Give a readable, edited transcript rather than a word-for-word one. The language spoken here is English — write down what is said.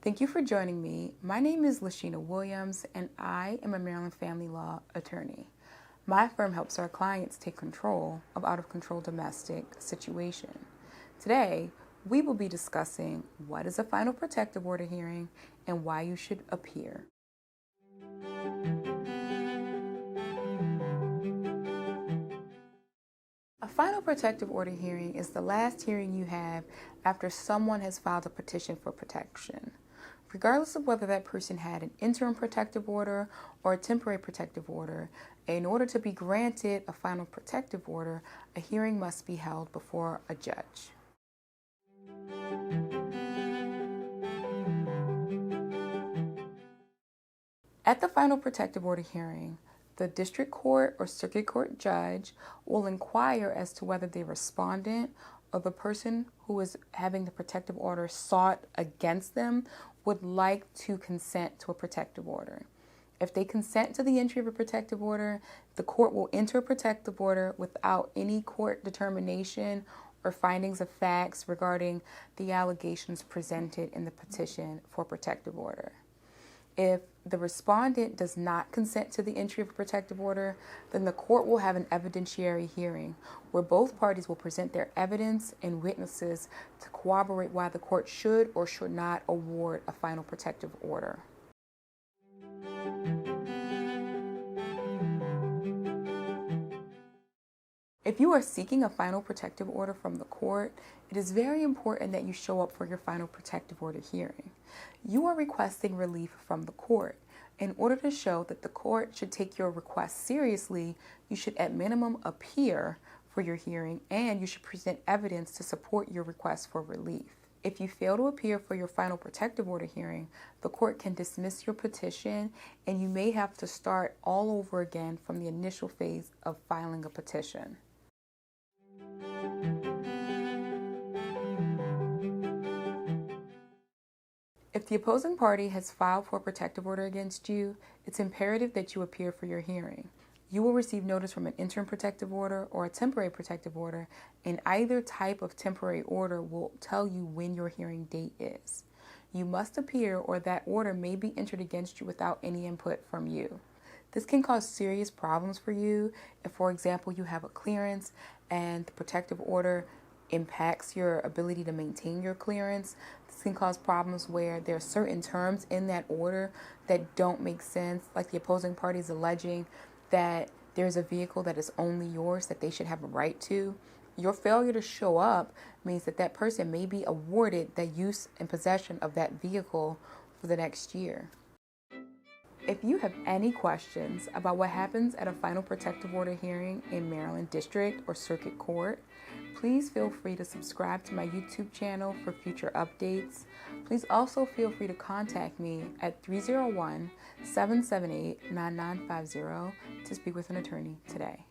Thank you for joining me. My name is LaSheena Williams, and I am a Maryland family law attorney. My firm helps our clients take control of out-of-control domestic situation. Today, we will be discussing what is a final protective order hearing and why you should appear. A final protective order hearing is the last hearing you have after someone has filed a petition for protection. Regardless of whether that person had an interim protective order or a temporary protective order, in order to be granted a final protective order, a hearing must be held before a judge. At the final protective order hearing, the district court or circuit court judge will inquire as to whether the respondent or the person who is having the protective order sought against them would like to consent to a protective order. If they consent to the entry of a protective order, the court will enter a protective order without any court determination or findings of facts regarding the allegations presented in the petition for protective order. If the respondent does not consent to the entry of a protective order, then the court will have an evidentiary hearing where both parties will present their evidence and witnesses to corroborate why the court should or should not award a final protective order. If you are seeking a final protective order from the court, it is very important that you show up for your final protective order hearing. You are requesting relief from the court. In order to show that the court should take your request seriously, you should at minimum appear for your hearing and you should present evidence to support your request for relief. If you fail to appear for your final protective order hearing, the court can dismiss your petition and you may have to start all over again from the initial phase of filing a petition. If the opposing party has filed for a protective order against you, it's imperative that you appear for your hearing. You will receive notice from an interim protective order or a temporary protective order, and either type of temporary order will tell you when your hearing date is. You must appear or that order may be entered against you without any input from you. This can cause serious problems for you if, for example, you have a clearance and the protective order impacts your ability to maintain your clearance. This can cause problems where there are certain terms in that order that don't make sense, like the opposing party is alleging that there's a vehicle that is only yours that they should have a right to. Your failure to show up means that that person may be awarded the use and possession of that vehicle for the next year. If you have any questions about what happens at a final protective order hearing in Maryland District or Circuit Court, please feel free to subscribe to my YouTube channel for future updates. Please also feel free to contact me at 301-778-9950 to speak with an attorney today.